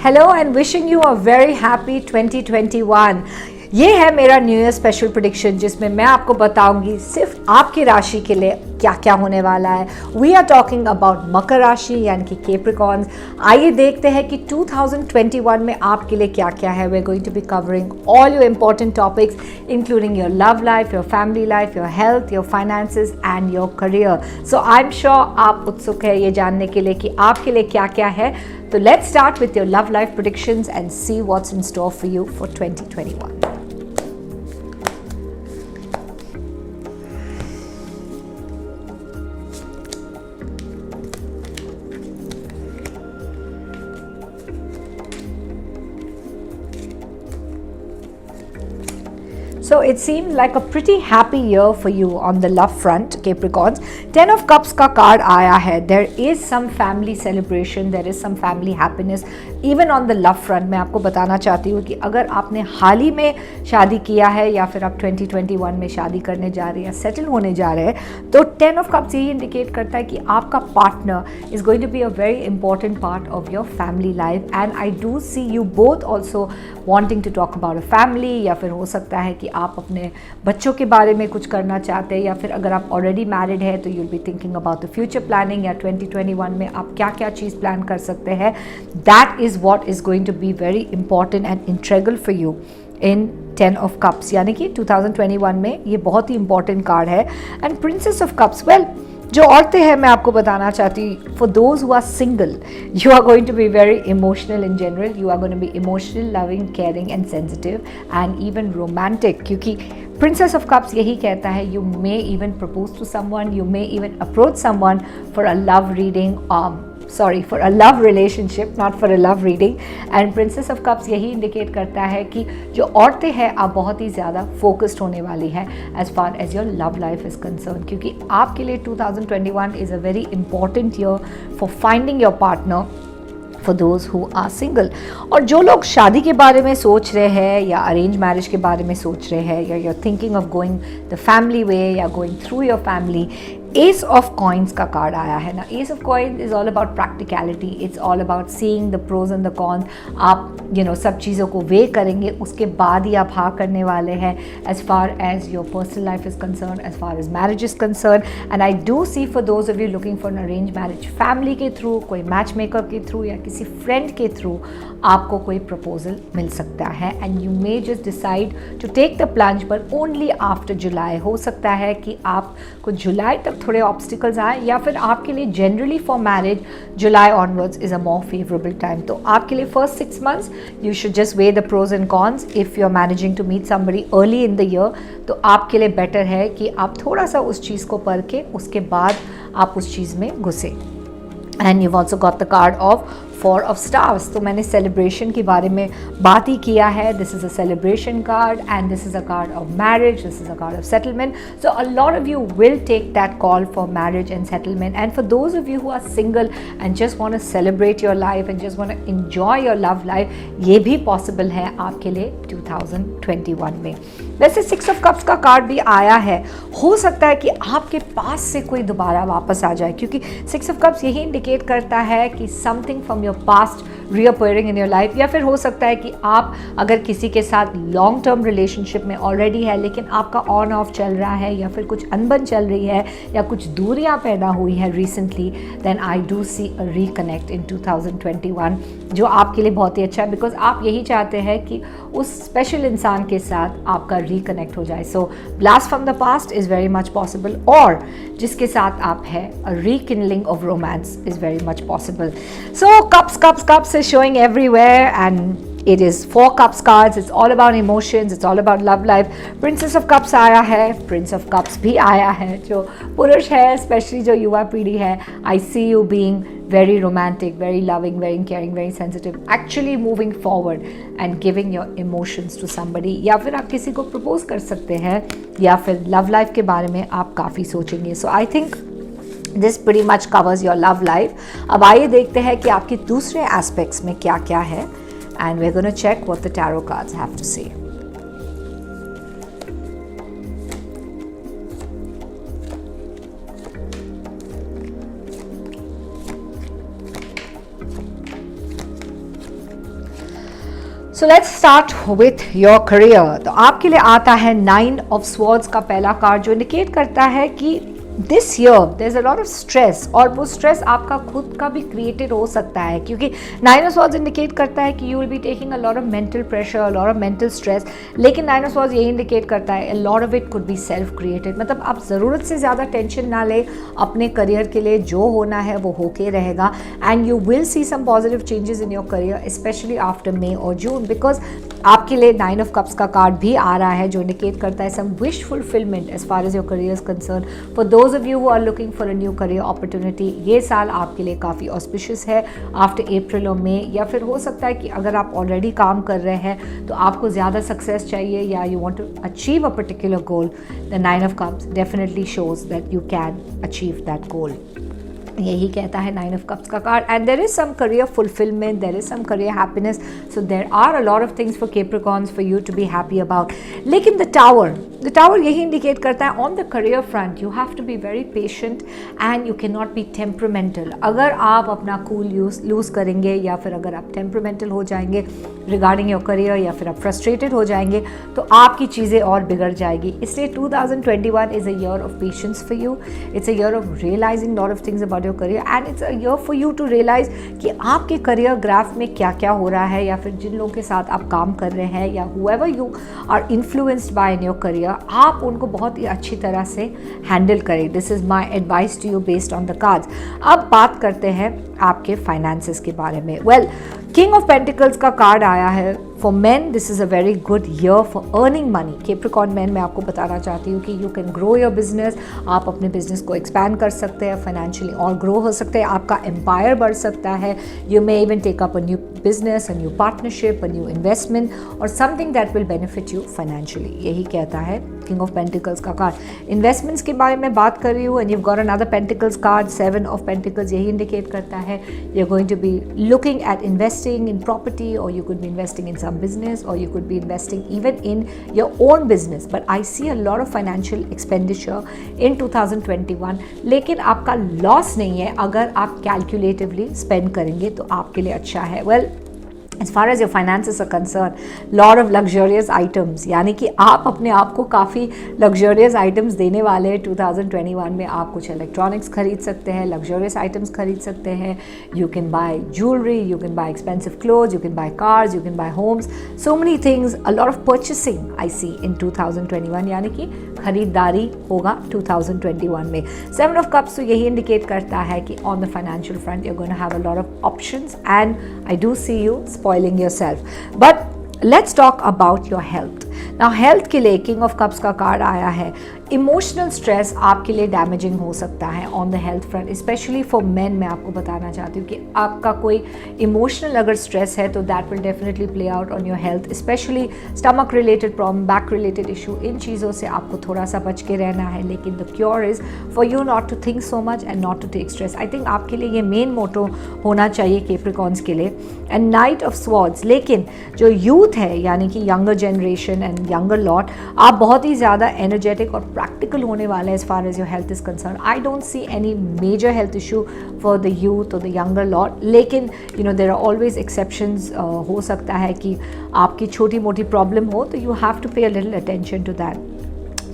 Hello and wishing you a very happy 2021। ये है मेरा न्यू ईयर स्पेशल प्रेडिक्शन जिसमें मैं आपको बताऊंगी सिर्फ आपकी राशि के लिए क्या क्या होने वाला है। वी आर टॉकिंग अबाउट मकर राशि यानी कि कैप्रिकॉर्न्स। आइए देखते हैं कि 2021 में आपके लिए क्या क्या है। We are going to be covering all your important topics including your love life, your family life, your health, your finances and your career. So I am sure आप उत्सुक है ये जानने के लिए कि आपके लिए क्या क्या है। So let's start with your love life predictions and see what's in store for you for 2021. So it seemed like a pretty happy year for you on the love front, Capricorns. 10 of Cups का card आया है. There is some family celebration, there is some family happiness. Even on the love front, मैं आपको बताना चाहती हूँ कि अगर आपने हाल ही में शादी किया है या फिर आप 2021 में शादी करने जा रहे हैं, सेटल होने जा रहे हैं, तो 10 ऑफ कप्स यही इंडिकेट करता है कि आपका partner is going to be a very important part of your family life. And I do see you both also wanting to talk about a family, या फिर हो सकता है कि आप अपने बच्चों के बारे में कुछ करना चाहते हैं, या फिर अगर आप ऑलरेडी मैरिड है तो you'll be thinking about the future planning, या 2021 में आप क्या क्या चीज़ प्लान कर सकते हैं। That is what is going to be very important and integral for you in 10 of cups, यानी कि 2021 में ये बहुत ही इंपॉर्टेंट कार्ड है। And princess of cups, well जो औरतें हैं मैं आपको बताना चाहती हूँ, for those who are single you are going to be very emotional in general. You are going to be emotional, loving, caring and sensitive and even romantic, क्योंकि Princess of Cups यही कहता है you may even propose to someone, you may even approach someone for a love reading, for a love relationship, not for a love reading. And Princess of Cups यही indicate करता है कि जो औरतें हैं आप बहुत ही ज़्यादा फोकस्ड होने वाली हैं as far as your love life is concerned, क्योंकि आपके लिए 2021 is a very important year for finding your partner for those who are single. और जो लोग शादी के बारे में सोच रहे हैं या अरेंज मैरिज के बारे में सोच रहे हैं, या you're thinking of going the family way या going through your family, Ace of Coins का कार्ड आया है ना। Ace of Coins is all about practicality, it's all about seeing the pros and the cons. आप सब चीज़ों को वे करेंगे, उसके बाद ही आप हाँ करने वाले हैं as far as your personal life is concerned, as far as marriage is concerned. And I do see for those of you looking for an arrange marriage, family के थ्रू, कोई मैच मेकर के through या किसी friend के through आपको कोई proposal मिल सकता है। And you may just decide to take the plunge, पर ओनली आफ्टर जुलाई। हो सकता है कि आपको जुलाई तक थोड़े ऑब्स्टिकल्स आए, या फिर आपके लिए generally for marriage July onwards is a more favourable time. तो आपके लिए first 6 months you should just weigh the pros and cons. If you are managing to meet somebody early in the year तो आपके लिए better है कि आप थोड़ा सा उस चीज़ को परखें, उसके बाद आप उस चीज़ में घुसे। And you also got the card of 4 of Stars, तो मैंने सेलिब्रेशन के बारे में बात ही किया है। This is a celebration card and this is a card of marriage, this is a card of settlement. So a lot of you will take that call for marriage and settlement. And for those of you who are single and just want to celebrate your life and just want to enjoy your love life, ये भी possible है आपके लिए 2021 में। वैसे 6 of Cups का card भी आया है, हो सकता है कि आपके पास से कोई दोबारा वापस आ जाए, क्योंकि 6 of Cups यही इंडिकेट करता है कि something from your past reappearing in your life. या फिर हो सकता है कि आप अगर किसी के साथ लॉन्ग टर्म रिलेशनशिप में ऑलरेडी है, लेकिन आपका ऑन ऑफ चल रहा है, या फिर कुछ अनबन चल रही है, या कुछ दूरियां पैदा हुई है recently, then I do see a reconnect in 2021, जो आपके लिए बहुत ही अच्छा है, बिकॉज आप यही चाहते हैं कि उस स्पेशल इंसान के साथ आपका रिकनेक्ट हो जाए। So blast from the past is very much possible, और जिसके साथ आप हैं a rekindling of romance is very much possible. So cups is showing everywhere, and it is 4 cups cards. It's all about emotions, it's all about love life. Princess of Cups आया है, Prince of Cups भी आया है। जो पुरुष है, specially जो युवा पीढ़ी है, I see you being very romantic, very loving, very caring, very sensitive, actually moving forward and giving your emotions to somebody। या फिर आप किसी को प्रपोज कर सकते हैं, या फिर लव लाइफ के बारे में आप काफ़ी सोचेंगे। So I think this pretty much covers your love life। अब आइए देखते हैं कि आपके दूसरे एस्पेक्ट्स में क्या क्या है, and we're going to check what the tarot cards have to say। So let's start with your career. तो आपके लिए आता है 9 ऑफ स्वॉर्ड्स का पहला कार्ड, जो इंडिकेट करता है कि this year there is a lot of stress, और वो स्ट्रेस आपका खुद का भी क्रिएटेड हो सकता है, क्योंकि 9 ऑफ स्वॉर्ड्स इंडिकेट करता है कि you will be taking a lot of mental pressure, a lot of mental stress. लेकिन 9 ऑफ स्वॉर्ड्स यही इंडिकेट करता है अ lot of it could be self created, मतलब आप ज़रूरत से ज़्यादा टेंशन ना ले अपने करियर के लिए, जो होना है वो होके रहेगा। And you will see some positive changes in your career, specially after May और जून, बिकॉज आपके लिए 9 ऑफ कप्स का कार्ड भी आ रहा है, जो इंडिकेट करता है some wish fulfilment as far as your career is concern. For those of you who are looking for a new career opportunity, ये साल आपके लिए काफ़ी ऑस्पिशियस है आफ्टर अप्रैल और मई, या फिर हो सकता है कि अगर आप ऑलरेडी काम कर रहे हैं तो आपको ज़्यादा सक्सेस चाहिए, या you want to achieve a particular goal, the 9 of Cups definitely shows that you can achieve that goal. यही कहता है 9 ऑफ कप्स का card. And there is some career fulfilment, there is some career happiness, so there are a lot of things for Capricorns for you to be happy about. लेकिन the Tower यही indicate करता है on the career front you have to be very patient and you can not be temperamental. अगर आप अपना cool loose करेंगे, या फिर अगर आप टेम्परामेंटल हो जाएंगे रिगार्डिंग योर करियर, या फिर आप फ्रस्ट्रेटेड हो जाएंगे, तो आपकी चीज़ें और बिगड़ जाएगी। इसलिए 2021 is a year of patience for you, it's a year of realising lot of things about your career, and it's a year for you to realise कि आपके करियर ग्राफ में क्या क्या हो रहा है, या फिर जिन लोगों के साथ आप काम कर रहे हैं, या whoever you are influenced by in your career, आप उनको बहुत ही अच्छी तरह से हैंडल करें। This is my advice to you based on the cards. अब बात करते हैं आपके फाइनेंसेस के बारे में। वेल, किंग ऑफ पेंटिकल्स का कार्ड आया है। For man this is a very good year for earning money. Capricorn man, मैं आपको बताना चाहती हूँ कि you can grow your business, आप अपने बिजनेस को एक्सपैंड कर सकते हैं, फाइनेंशियली और ग्रो हो सकते हैं, आपका एम्पायर बढ़ सकता है। You may even take up a new business, a new partnership, a new investment, और something that will benefit you financially. यही कहता है किंग ऑफ पेंटिकल्स का कार्ड। इन्वेस्टमेंट्स के बारे में बात कर रही हूँ, and you got another pentacles card, 7 of pentacles, यही इंडिकेट करता है you are going to be looking at investing in property, or you could be investing in some business, or you could be investing even in your own business. But I see a lot of financial expenditure in 2021, लेकिन आपका loss नहीं है अगर आप calculatively spend करेंगे, तो आपके लिए अच्छा है। Well, as far as your finances are concerned, lot of luxurious items, यानी कि आप अपने आप को काफ़ी luxurious items देने वाले हैं 2021 में। आप कुछ इलेक्ट्रॉनिक्स खरीद सकते हैं, luxurious items खरीद सकते हैं, you can buy jewelry, you can buy expensive clothes, you can buy cars, you can buy homes, so many things, a lot of purchasing I see in 2021, यानी कि खरीदारी होगा 2021 में। 7 of cups तो यही इंडिकेट करता है कि on the financial front you're going to have a lot of options, and I do see you spoiling yourself. But let's talk about your health. Now health के लिए किंग ऑफ कप्स का card आया है। Emotional stress आपके लिए damaging हो सकता है on the health front, specially for main. मैं आपको बताना चाहती हूँ कि आपका कोई इमोशनल अगर स्ट्रेस है तो that will definitely play out on your health, specially stomach related problem, back related issue. इन चीज़ों से आपको थोड़ा सा बच के रहना है, लेकिन the cure is for you not to think so much and not to take stress. I think आपके लिए ये मेन मोटो होना चाहिए कैप्रिकॉर्न्स के लिए। एंड नाइट ऑफ स्वॉर्ड्स, लेकिन जो यूथ है यानी कि younger generation and younger lot, आप बहुत ही ज़्यादा एनर्जेटिक और प्रैक्टिकल होने वाले हैं as far as your health is concern. I don't see any major health issue for the youth और द यंगर लॉट, लेकिन you know there are always exceptions. हो सकता है कि आपकी छोटी मोटी प्रॉब्लम हो, तो you have to pay a little attention to that.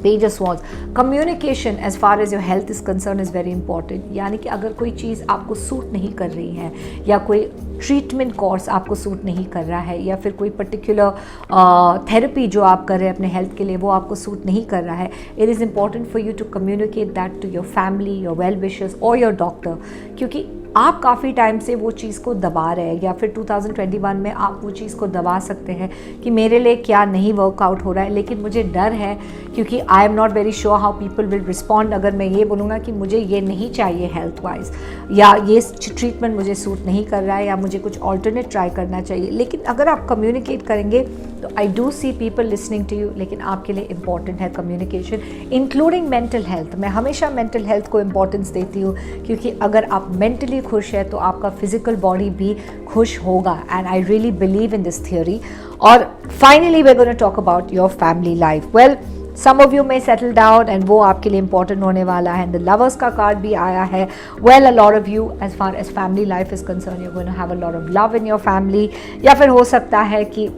Page of swords, communication as far as your health is concern is very important. यानी कि अगर कोई चीज़ आपको सूट नहीं कर रही है, या कोई ट्रीटमेंट कोर्स आपको सूट नहीं कर रहा है, या फिर कोई पर्टिकुलर थेरेपी जो आप कर रहे हैं अपने हेल्थ के लिए वो आपको सूट नहीं कर रहा है, it is important for you to communicate that to your family, your well wishers और योर डॉक्टर, क्योंकि आप काफ़ी टाइम से वो चीज़ को दबा रहे हैं, या फिर 2021 में आप वो चीज़ को दबा सकते हैं कि मेरे लिए क्या नहीं वर्कआउट हो रहा है, लेकिन मुझे डर है क्योंकि I am not very sure how people will respond अगर मैं ये बोलूँगा कि मुझे ये नहीं चाहिए हेल्थ वाइज, या ये ट्रीटमेंट मुझे सूट नहीं कर रहा है, या मुझे कुछ ऑल्टरनेट ट्राई करना चाहिए। लेकिन अगर आप कम्युनिकेट करेंगे तो I do see people listening to you. लेकिन आपके लिए इंपॉर्टेंट है कम्युनिकेशन, इंक्लूडिंग मेंटल हेल्थ। मैं हमेशा मेंटल हेल्थ को इंपॉर्टेंस देती हूँ, क्योंकि अगर आप मेंटली खुश है तो आपका फिजिकल बॉडी भी खुश होगा, and I really believe in this theory. और finally we are going to talk about your family life. Well, some of you may settle down and वो आपके लिए इंपॉर्टेंट होने वाला है। द लवर्स का कार्ड भी आया है। Well, a lot of you as far as family life is concern, you going to have a lot of love in your family, या फिर हो सकता है कि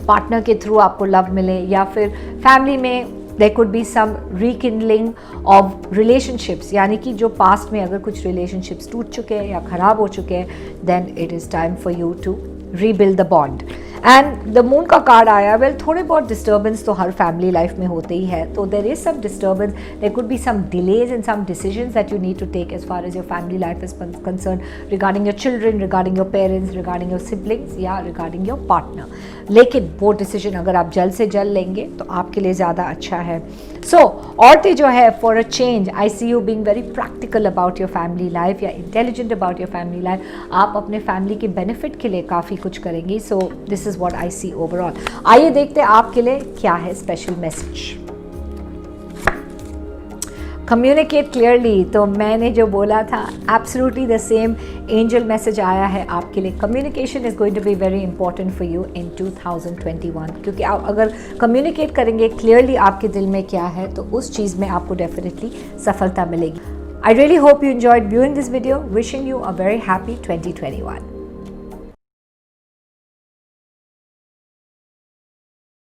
पार्टनर के थ्रू आपको लव मिले, या फिर फैमिली में there could be some rekindling of relationships, यानी कि जो पास्ट में अगर कुछ relationships टूट चुके हैं या ख़राब हो चुके हैं, then it is time for you to rebuild the bond. And the moon का कार्ड आया, वेल थोड़े बहुत डिस्टर्बेंस तो हर फैमिली लाइफ में होते ही है, तो there is some disturbance, there could be some delays in some decisions that you need to take as far as your family life is concern, regarding your children, regarding your parents, regarding your siblings या regarding your partner. लेकिन वो decision अगर आप जल्द से जल्द लेंगे तो आपके लिए ज़्यादा अच्छा है। सो औरतें जो है, for a change I see you being very practical about your family life या intelligent about your family life. आप अपने फैमिली के बेनिफिट के लिए काफ़ी कुछ करेंगी। So this is what I see overall. आइए देखते हैं आपके लिए क्या है स्पेशल मैसेज। कम्युनिकेट क्लियरली, तो मैंने जो बोला था absolutely the same angel message आया है आपके लिए। Communication is going to be very important for you in 2021, क्योंकि आप अगर कम्युनिकेट करेंगे क्लियरली आपके दिल में क्या है तो उस चीज़ में आपको डेफिनेटली सफलता मिलेगी। I really hope you enjoyed viewing this video. Wishing you a very happy 2021।